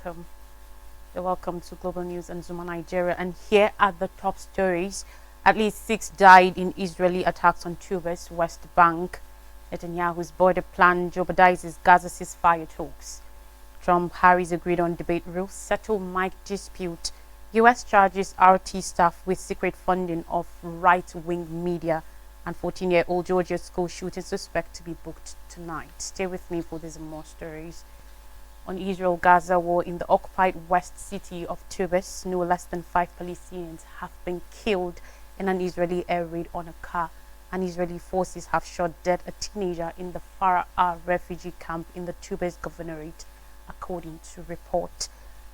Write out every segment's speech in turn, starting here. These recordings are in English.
welcome. You're welcome to Global News and Zuma Nigeria. And here are the top stories. At least 6 died in Israeli attacks on Tuba's West Bank. Netanyahu's border plan jeopardizes Gaza ceasefire talks. Trump-Harris agreed on debate rules, settle mic dispute. U.S. charges RT staff with secret funding of right-wing media. And 14-year-old Georgia school shooting suspect to be booked tonight. Stay with me for these and more stories. On Israel-Gaza war in the occupied west city of Tubas, no less than 5 Palestinians have been killed in an Israeli air raid on a car. And Israeli forces have shot dead a teenager in the Farah refugee camp in the Tubas governorate, according to report.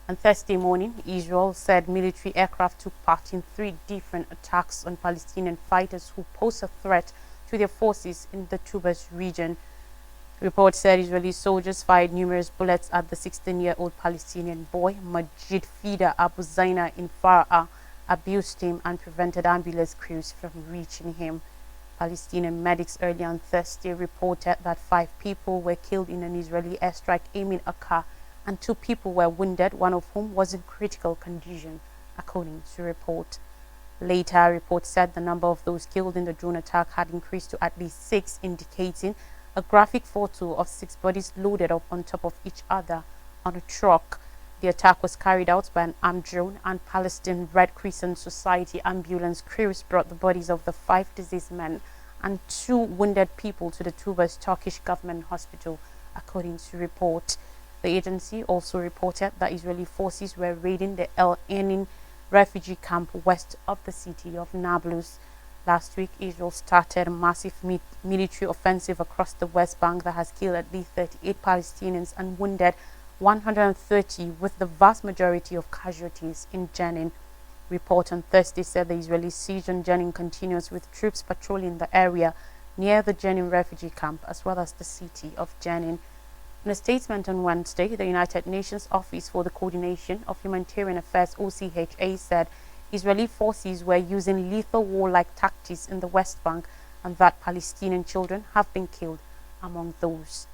On Thursday morning, Israel said military aircraft took part in 3 different attacks on Palestinian fighters who pose a threat to their forces in the Tubas region. Reports said Israeli soldiers fired numerous bullets at the 16-year-old Palestinian boy, Majid Fida Abu Zaina in Farah, abused him and prevented ambulance crews from reaching him. Palestinian medics earlier on Thursday reported that 5 people were killed in an Israeli airstrike aiming a car and 2 people were wounded, one of whom was in critical condition, according to report. Later, reports said the number of those killed in the drone attack had increased to at least 6, indicating a graphic photo of 6 bodies loaded up on top of each other on a truck. The attack was carried out by an armed drone, and Palestine Red Crescent Society ambulance crews brought the bodies of the 5 deceased men and 2 wounded people to the Tubas Turkish government hospital, according to report. The agency also reported that Israeli forces were raiding the El Enin refugee camp west of the city of Nablus. Last week, Israel started a massive military offensive across the West Bank that has killed at least 38 Palestinians and wounded 130, with the vast majority of casualties in Jenin. Report on Thursday said the Israeli siege on Jenin continues, with troops patrolling the area near the Jenin refugee camp as well as the city of Jenin. In a statement on Wednesday, the United Nations Office for the Coordination of Humanitarian Affairs (OCHA) said Israeli forces were using lethal warlike tactics in the West Bank and that Palestinian children have been killed. Among those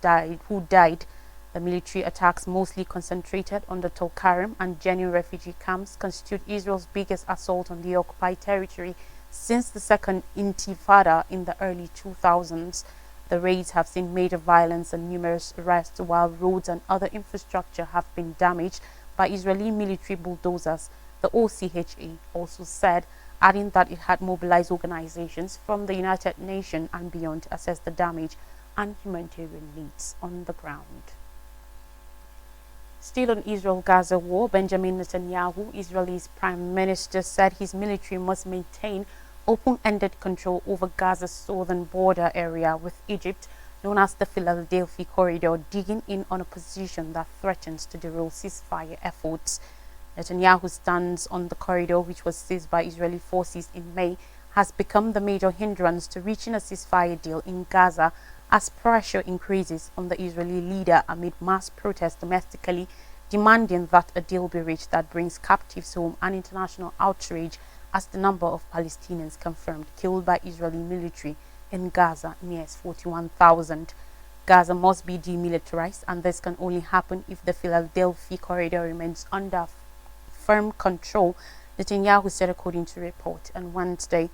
who died, the military attacks, mostly concentrated on the Tulkarem and Jenin refugee camps, constitute Israel's biggest assault on the occupied territory since the Second Intifada in the early 2000s. The raids have seen major violence and numerous arrests, while roads and other infrastructure have been damaged by Israeli military bulldozers, the OCHA also said, adding that it had mobilized organizations from the United Nations and beyond to assess the damage and humanitarian needs on the ground. Still on Israel-Gaza war, Benjamin Netanyahu, Israel's prime minister, said his military must maintain open-ended control over Gaza's southern border area with Egypt, known as the Philadelphia Corridor, digging in on a position that threatens to derail ceasefire efforts. Netanyahu's stance on the corridor, which was seized by Israeli forces in May, has become the major hindrance to reaching a ceasefire deal in Gaza as pressure increases on the Israeli leader amid mass protests domestically demanding that a deal be reached that brings captives home, and international outrage as the number of Palestinians confirmed killed by Israeli military in Gaza nears 41,000. Gaza must be demilitarized, and this can only happen if the Philadelphia corridor remains under firm control, Netanyahu said, according to report on Wednesday.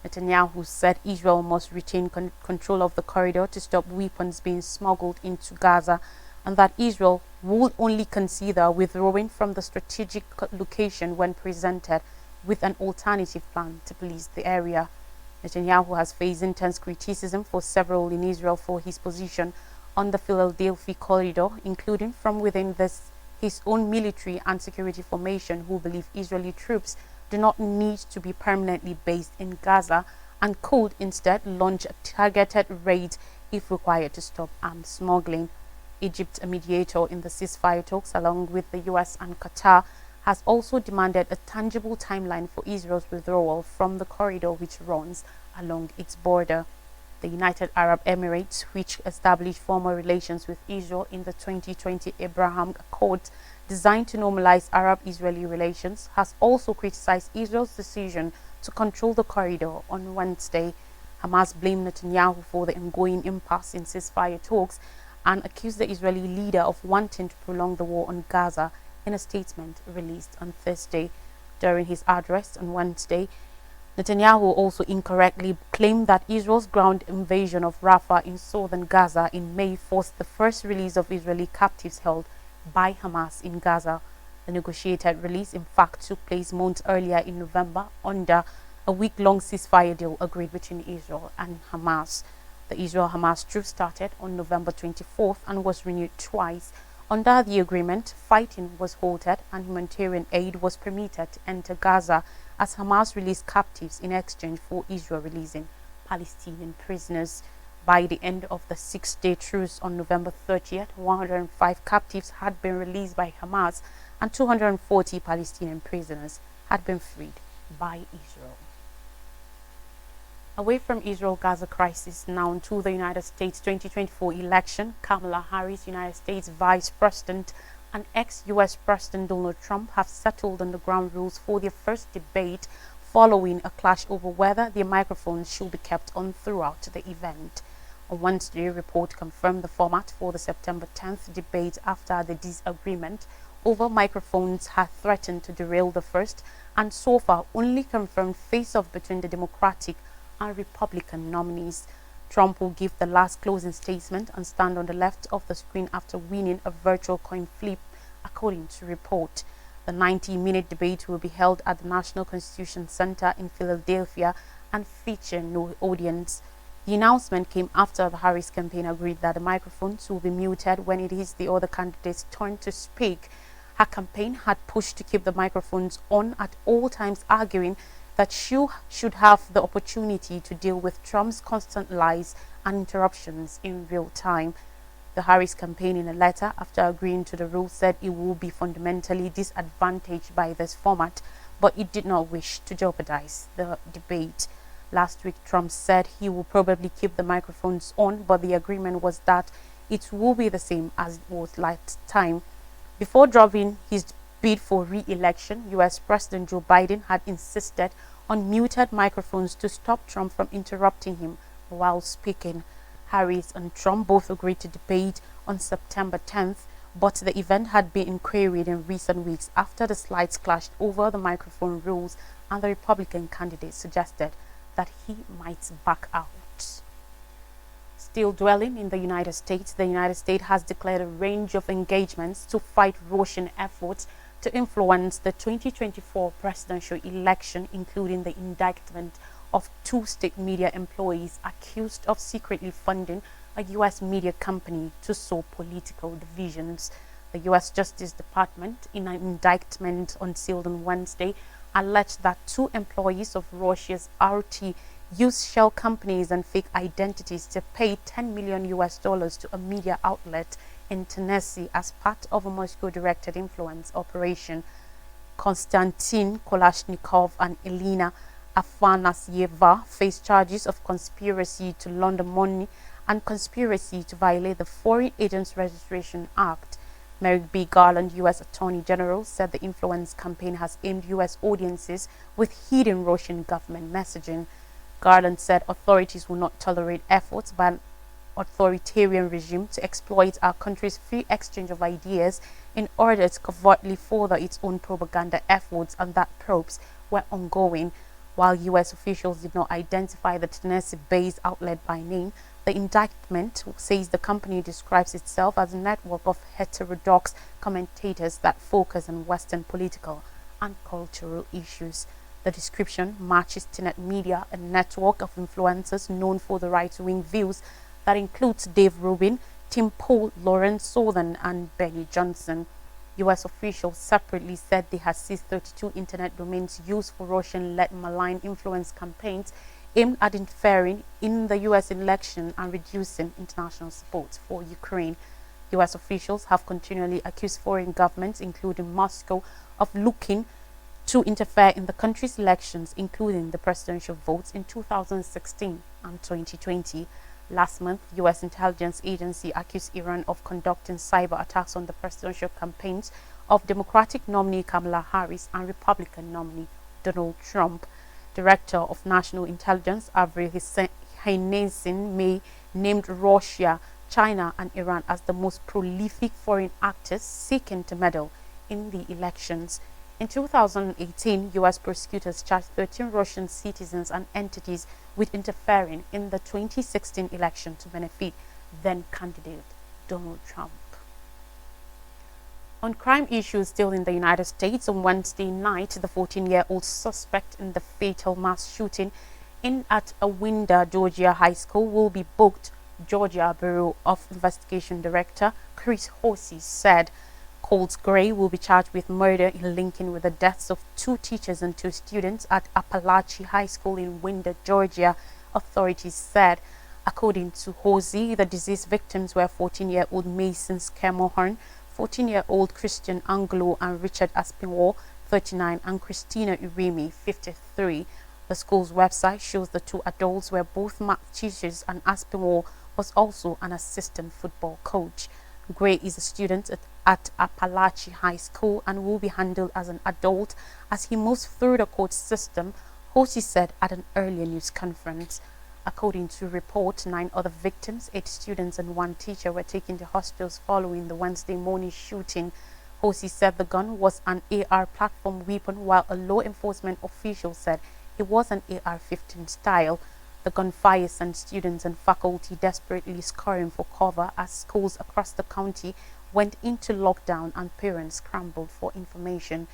Netanyahu said Israel must retain control of the corridor to stop weapons being smuggled into Gaza, and that Israel would only consider withdrawing from the strategic location when presented with an alternative plan to police the area. Netanyahu has faced intense criticism for several in Israel for his position on the Philadelphia corridor, including from within his own military and security formation, who believe Israeli troops do not need to be permanently based in Gaza and could instead launch a targeted raid if required to stop arms smuggling. Egypt, a mediator in the ceasefire talks along with the US and Qatar, has also demanded a tangible timeline for Israel's withdrawal from the corridor which runs along its border. The United Arab Emirates, which established formal relations with Israel in the 2020 Abraham Accords designed to normalize Arab-Israeli relations, has also criticized Israel's decision to control the corridor on Wednesday. Hamas blamed Netanyahu for the ongoing impasse in ceasefire talks and accused the Israeli leader of wanting to prolong the war on Gaza in a statement released on Thursday. During his address on Wednesday, Netanyahu also incorrectly claimed that Israel's ground invasion of Rafah in southern Gaza in May forced the first release of Israeli captives held by Hamas in Gaza. The negotiated release, in fact, took place months earlier in November under a week-long ceasefire deal agreed between Israel and Hamas. The Israel-Hamas truce started on November 24th and was renewed twice. Under the agreement, fighting was halted and humanitarian aid was permitted to enter Gaza as Hamas released captives in exchange for Israel releasing Palestinian prisoners. By the end of the 6-day truce on November 30th, 105 captives had been released by Hamas and 240 Palestinian prisoners had been freed by Israel. Away from Israel-Gaza crisis now to the United States 2024 election, Kamala Harris, United States Vice President, and ex-US President Donald Trump have settled on the ground rules for their first debate following a clash over whether their microphones should be kept on throughout the event. A Wednesday report confirmed the format for the September 10th debate after the disagreement over microphones had threatened to derail the first and so far only confirmed face-off between the Democratic and Republican nominees. Trump will give the last closing statement and stand on the left of the screen after winning a virtual coin flip, according to report. The 90-minute debate will be held at the National Constitution Center in Philadelphia and feature no audience. The announcement came after the Harris campaign agreed that the microphones will be muted when it is the other candidate's turn to speak. Her campaign had pushed to keep the microphones on at all times, arguing that she should have the opportunity to deal with Trump's constant lies and interruptions in real time. The Harris campaign, in a letter after agreeing to the rule, said it will be fundamentally disadvantaged by this format, but it did not wish to jeopardize the debate. Last week, Trump said he will probably keep the microphones on, but the agreement was that it will be the same as it was last time. Before dropping his bid for re-election, US President Joe Biden had insisted on muted microphones to stop Trump from interrupting him while speaking. Harris and Trump both agreed to debate on September 10th, but the event had been queried in recent weeks after the slides clashed over the microphone rules and the Republican candidate suggested that he might back out. Still dwelling in the United States has declared a range of engagements to fight Russian efforts to influence the 2024 presidential election, including the indictment of 2 state media employees accused of secretly funding a U.S. media company to sow political divisions. The U.S. Justice Department, in an indictment unsealed on Wednesday, alleged that 2 employees of Russia's RT used shell companies and fake identities to pay $10 million to a media outlet in Tennessee as part of a Moscow-directed influence operation. Konstantin Kolashnikov and Elena Afanasieva face charges of conspiracy to launder money and conspiracy to violate the Foreign Agents Registration Act. Merrick B. Garland, U.S. Attorney General, said the influence campaign has aimed U.S. audiences with hidden Russian government messaging. Garland said authorities will not tolerate efforts by an authoritarian regime to exploit our country's free exchange of ideas in order to covertly further its own propaganda efforts, and that probes were ongoing. While U.S. officials did not identify the Tennessee-based outlet by name, the indictment says the company describes itself as a network of heterodox commentators that focus on Western political and cultural issues. The description matches Tenet Media, a network of influencers known for the right-wing views that includes Dave Rubin, Tim Pool, Lawrence Southern, and Benny Johnson. U.S. officials separately said they had seized 32 internet domains used for Russian-led malign influence campaigns aimed at interfering in the U.S. election and reducing international support for Ukraine. U.S. officials have continually accused foreign governments, including Moscow, of looking to interfere in the country's elections, including the presidential votes in 2016 and 2020. Last month, U.S. intelligence agency accused Iran of conducting cyber attacks on the presidential campaigns of Democratic nominee Kamala Harris and Republican nominee Donald Trump. Director of National Intelligence Avril Haines named Russia, China, and Iran as the most prolific foreign actors seeking to meddle in the elections. In 2018, U.S. prosecutors charged 13 Russian citizens and entities with interfering in the 2016 election to benefit then candidate Donald Trump. On crime issues still in the United States, on Wednesday night, the 14-year-old suspect in the fatal mass shooting at a Winder, Georgia high school will be booked, Georgia Bureau of Investigation Director Chris Horsey said. Colt Gray will be charged with murder in linking with the deaths of 2 teachers and 2 students at Appalachia High School in Winder, Georgia, authorities said. According to Horsey, the deceased victims were 14-year-old Mason Scammahorn, 14-year-old Christian Anglo, and Richard Aspinwall, 39, and Christina Urimi, 53. The school's website shows the 2 adults were both math teachers and Aspinwall was also an assistant football coach. Gray is a student at Appalachia High School and will be handled as an adult as he moves through the court system, Horsey said at an earlier news conference. According to report, 9 other victims, 8 students and 1 teacher were taken to hospitals following the Wednesday morning shooting. Horsey said the gun was an AR platform weapon, while a law enforcement official said it was an AR-15 style. The gunfire sent students and faculty desperately scurrying for cover as schools across the county went into lockdown and parents scrambled for information.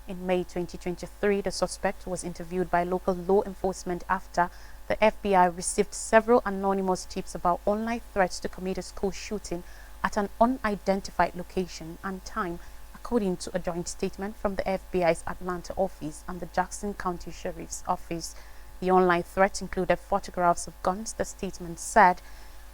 In May 2023, the suspect was interviewed by local law enforcement after the FBI received several anonymous tips about online threats to commit a school shooting at an unidentified location and time, according to a joint statement from the FBI's Atlanta office and the Jackson County Sheriff's Office. The online threats included photographs of guns, the statement said.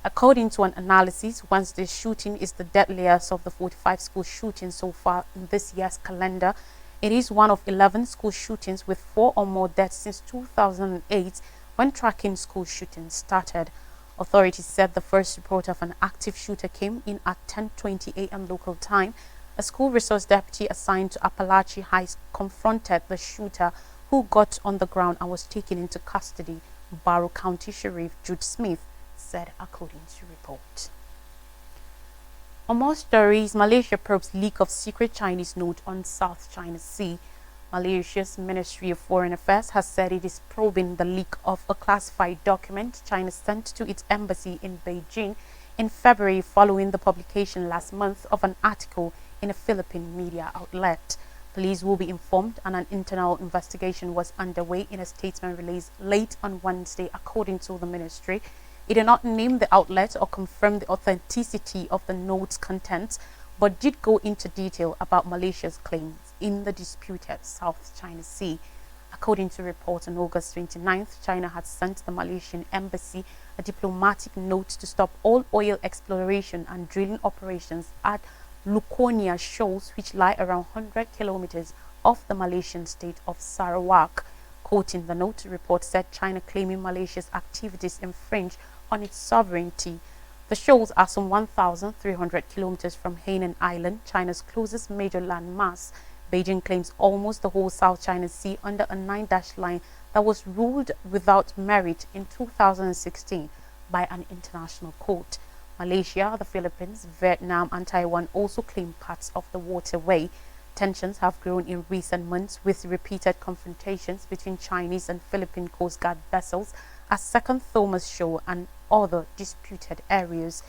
According to an analysis, Wednesday's shooting is the deadliest of the 45 school shootings so far in this year's calendar. It is one of 11 school shootings with 4 or more deaths since 2008, when tracking school shootings started. Authorities said the first report of an active shooter came in at 10:20 a.m. local time. A school resource deputy assigned to Appalachia High confronted the shooter, who got on the ground and was taken into custody, Barrow County Sheriff Jude Smith said, according to report. On more stories, Malaysia probes leak of secret Chinese note on South China Sea. Malaysia's Ministry of Foreign Affairs has said it is probing the leak of a classified document China sent to its embassy in Beijing in February following the publication last month of an article in a Philippine media outlet. Police will be informed and an internal investigation was underway in a statement released late on Wednesday, according to the ministry. It did not name the outlet or confirm the authenticity of the note's contents, but did go into detail about Malaysia's claims in the disputed South China Sea. According to reports on August 29th, China had sent the Malaysian embassy a diplomatic note to stop all oil exploration and drilling operations at Luconia shoals, which lie around 100 kilometers off the Malaysian state of Sarawak. Quoting the note, report said China claiming Malaysia's activities infringe on its sovereignty. The shoals are some 1,300 kilometers from Hainan Island, China's closest major landmass. Beijing claims almost the whole South China Sea under a 9-dash line that was ruled without merit in 2016 by an international court. Malaysia, the Philippines, Vietnam, and Taiwan also claim parts of the waterway. Tensions have grown in recent months with repeated confrontations between Chinese and Philippine Coast Guard vessels at Second Thomas Shoal and other disputed areas.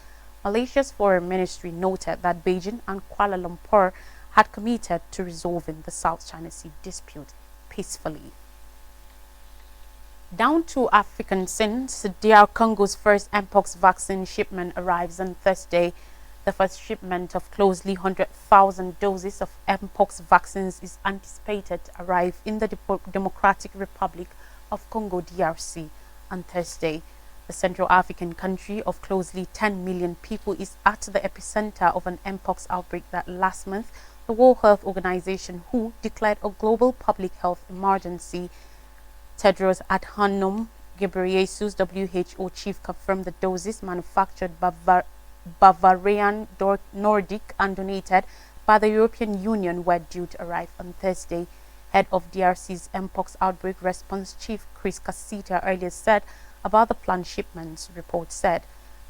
Malaysia's foreign ministry noted that Beijing and Kuala Lumpur had committed to resolving the South China Sea dispute peacefully. Down to African scenes, DR Congo's first Mpox vaccine shipment arrives on Thursday. The first shipment of closely 100,000 doses of Mpox vaccines is anticipated to arrive in the Democratic Republic of Congo DRC on Thursday. The Central African country of closely 10 million people is at the epicenter of an Mpox outbreak that last month the World Health Organization WHO declared a global public health emergency. Tedros Adhanom Ghebreyesus, WHO chief, confirmed the doses manufactured by Bavarian Nordic and donated by the European Union were due to arrive on Thursday. Head of DRC's Mpox outbreak response chief Chris Casita earlier said about the planned shipments, report said.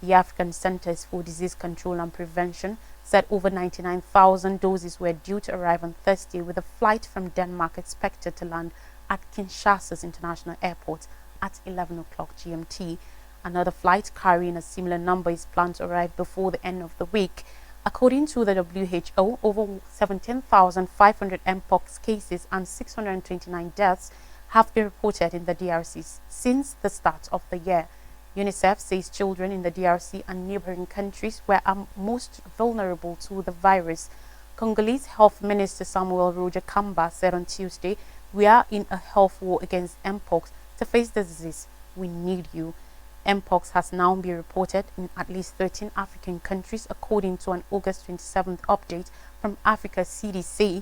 The African Centers for Disease Control and Prevention said over 99,000 doses were due to arrive on Thursday, with a flight from Denmark expected to land at Kinshasa's International Airport at 11 o'clock GMT. Another flight carrying a similar number is planned to arrive before the end of the week. According to the WHO, over 17,500 mpox cases and 629 deaths have been reported in the DRC since the start of the year. UNICEF says children in the DRC and neighboring countries were most vulnerable to the virus. Congolese Health Minister Samuel Roger Kamba said on Tuesday, "We are in a health war against mpox. To face the disease, we need you." Mpox has now been reported in at least 13 African countries, according to an August 27th update from Africa CDC.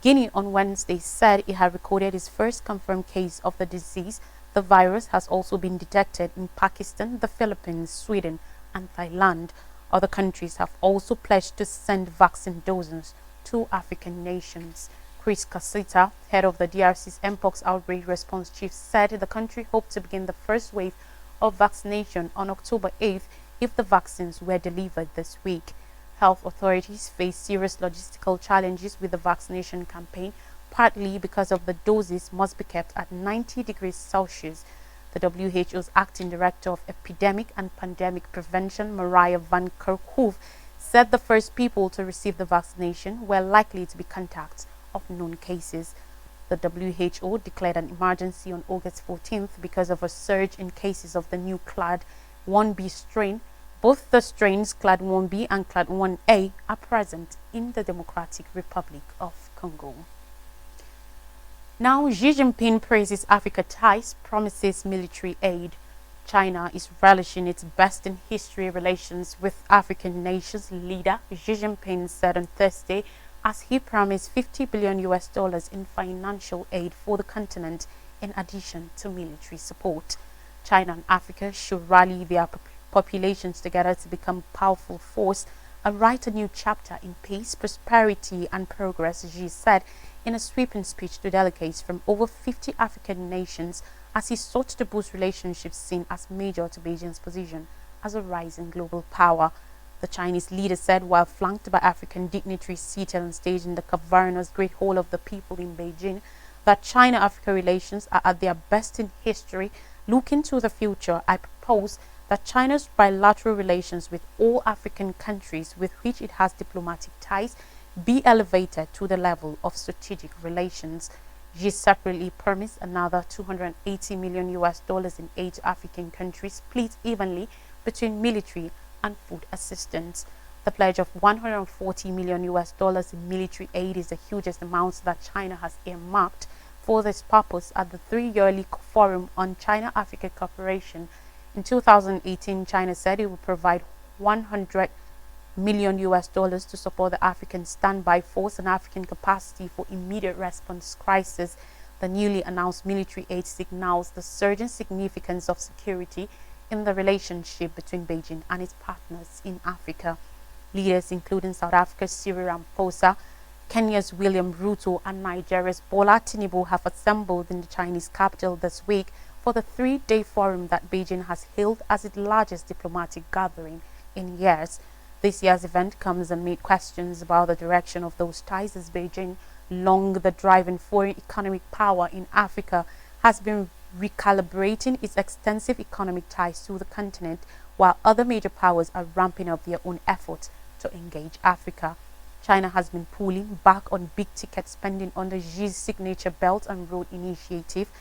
Guinea on Wednesday said it had recorded its first confirmed case of the disease. The virus has also been detected in Pakistan, the Philippines, Sweden, and Thailand. Other countries have also pledged to send vaccine doses to African nations. Chris Casita, head of the DRC's Mpox Outbreak Response Chief, said the country hoped to begin the first wave of vaccination on October 8th if the vaccines were delivered this week. Health authorities face serious logistical challenges with the vaccination campaign, partly because of the doses must be kept at 90 degrees Celsius. The WHO's acting director of epidemic and pandemic prevention, Mariah van Kerkhove, said the first people to receive the vaccination were likely to be contacts of known cases. The WHO declared an emergency on August 14th because of a surge in cases of the new Clade 1b strain. Both the strains Clade 1b and Clade 1a are present in the Democratic Republic of Congo. Now, Xi Jinping praises Africa ties, promises military aid. China is relishing its best in history relations with African nations. Leader Xi Jinping said on Thursday, as he promised $50 billion in financial aid for the continent in addition to military support. China and Africa should rally their populations together to become a powerful force and write a new chapter in peace, prosperity and progress, Xi said in a sweeping speech to delegates from over 50 African nations as he sought to boost relationships seen as major to Beijing's position as a rising global power. The Chinese leader said, while flanked by African dignitaries seated on stage in the cavernous Great Hall of the People in Beijing, that China-Africa relations are at their best in history. Looking to the future, I propose that China's bilateral relations with all African countries with which it has diplomatic ties be elevated to the level of strategic relations. Xi separately promised another $280 million in aid to African countries, split evenly between military and food assistance. The pledge of $140 million in military aid is the hugest amount that China has earmarked for this purpose at the 3-yearly Forum on China-Africa Cooperation. In 2018, China said it would provide $100 million to support the African standby force and African capacity for immediate response crisis. The newly announced military aid signals the surging significance of security in the relationship between Beijing and its partners in Africa. Leaders including South Africa's Cyril Ramaphosa, Kenya's William Ruto and Nigeria's Bola Tinubu have assembled in the Chinese capital this week for the 3-day forum that Beijing has hailed as its largest diplomatic gathering in years. This year's event comes amid questions about the direction of those ties, as Beijing, long the driving foreign economic power in Africa, has been recalibrating its extensive economic ties to the continent, while other major powers are ramping up their own efforts to engage Africa. China has been pulling back on big-ticket spending under Xi's signature Belt and Road Initiative.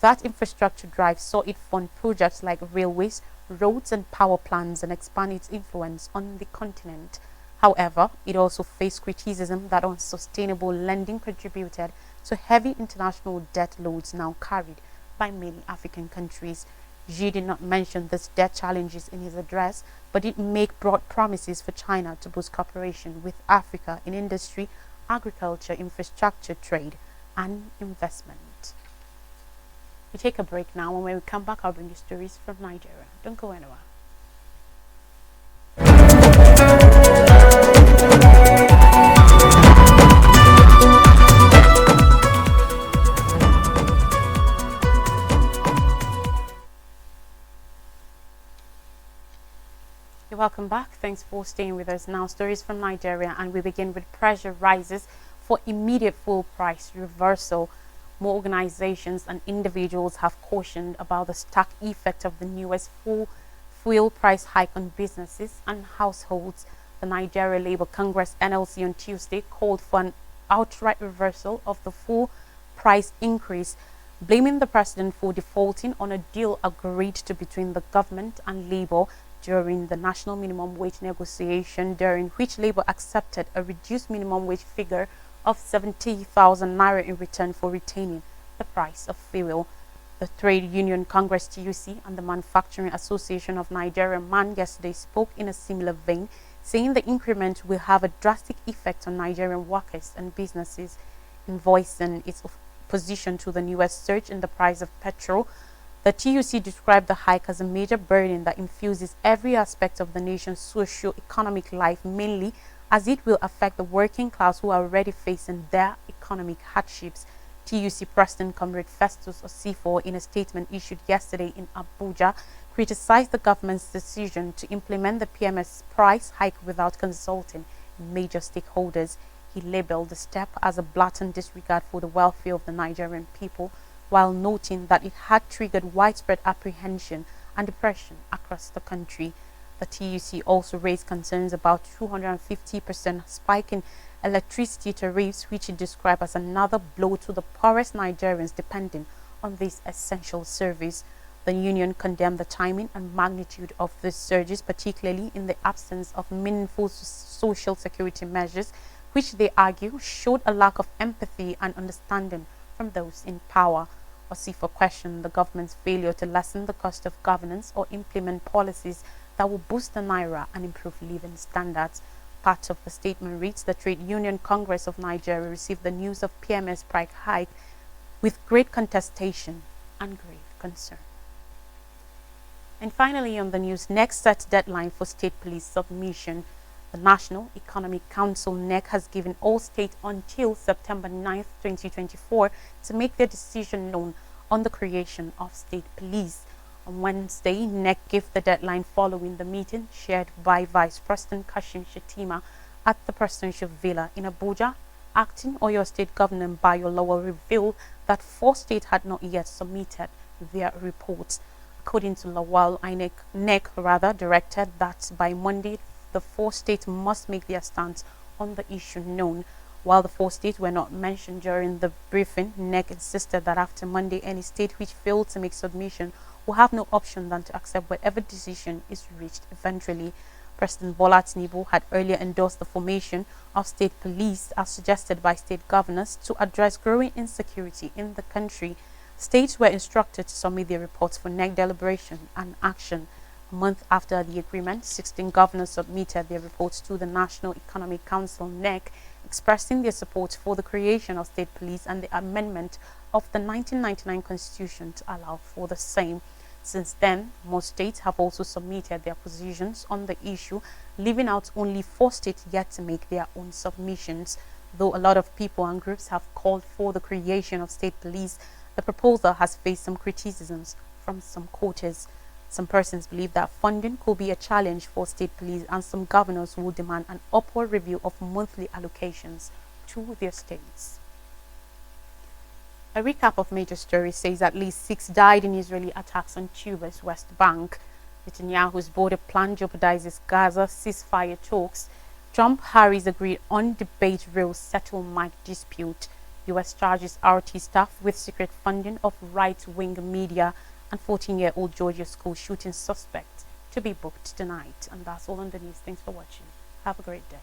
That infrastructure drive saw it fund projects like railways, roads and power plants and expand its influence on the continent. However, it also faced criticism that unsustainable lending contributed to heavy international debt loads now carried by many African countries. Xi did not mention these debt challenges in his address, but did make broad promises for China to boost cooperation with Africa in industry, agriculture, infrastructure, trade, and investment. We take a break now, and when we come back, I'll bring you stories from Nigeria. Don't go anywhere. welcome back. Thanks for staying with us. Now, stories from Nigeria, and we begin with pressure rises for immediate fuel price reversal. More organizations and individuals have cautioned about the stark effect of the newest fuel price hike on businesses and households. The Nigeria Labour Congress (NLC) on Tuesday called for an outright reversal of the full price increase, blaming the president for defaulting on a deal agreed to between the government and Labour during the national minimum wage negotiation, during which Labour accepted a reduced minimum wage figure of 70,000 naira in return for retaining the price of fuel. The Trade Union Congress (TUC) and the Manufacturing Association of Nigeria (MAN) yesterday spoke in a similar vein, saying the increment will have a drastic effect on Nigerian workers and businesses. In voicing its opposition to the newest surge in the price of petrol, the TUC described the hike as a major burden that infuses every aspect of the nation's socio-economic life, mainly as it will affect the working class who are already facing their economic hardships. TUC President Comrade Festus Osifo, in a statement issued yesterday in Abuja, criticized the government's decision to implement the PMS price hike without consulting major stakeholders. He labeled the step as a blatant disregard for the welfare of the Nigerian people, while noting that it had triggered widespread apprehension and depression across the country. The TUC also raised concerns about 250% spike in electricity tariffs, which it described as another blow to the poorest Nigerians depending on this essential service. The union condemned the timing and magnitude of these surges, particularly in the absence of meaningful social security measures, which they argue showed a lack of empathy and understanding from those in power. Osifo questioned the government's failure to lessen the cost of governance or implement policies that will boost the naira and improve living standards. Part of the statement reads, the Trade Union Congress of Nigeria received the news of PMS price hike with great contestation and grave concern. And finally on the news, NEC sets deadline for state police submission. The National Economic Council (NEC) has given all states until September 9, 2024 to make their decision known on the creation of state police. On Wednesday, NEC gave the deadline following the meeting chaired by Vice President Kashim Shettima at the Presidential Villa in Abuja. Acting Oyo State Governor Bayo Lawal revealed that 4 states had not yet submitted their reports. According to Lawal, NEC directed that by Monday, the 4 states must make their stance on the issue known. While the 4 states were not mentioned during the briefing, NEC insisted that after Monday, any state which failed to make submission will have no option than to accept whatever decision is reached eventually. President Bola Tinubu had earlier endorsed the formation of state police as suggested by state governors to address growing insecurity in the country. States were instructed to submit their reports for NEC deliberation and action. A month after the agreement, 16 governors submitted their reports to the National Economic Council (NEC), expressing their support for the creation of state police and the amendment of the 1999 Constitution to allow for the same. Since then, most states have also submitted their positions on the issue, leaving out only 4 states yet to make their own submissions. Though a lot of people and groups have called for the creation of state police, the proposal has faced some criticisms from some quarters. Some persons believe that funding could be a challenge for state police, and some governors will demand an upward review of monthly allocations to their states. A recap of major stories says at least 6 died in Israeli attacks on Tuva's West Bank. Netanyahu's border plan jeopardizes Gaza ceasefire talks. Trump-Harris agreed on debate rail settlement dispute. U.S. charges RT staff with secret funding of right-wing media, and 14-year-old Georgia school shooting suspect to be booked tonight. And that's all on the news. Thanks for watching. Have a great day.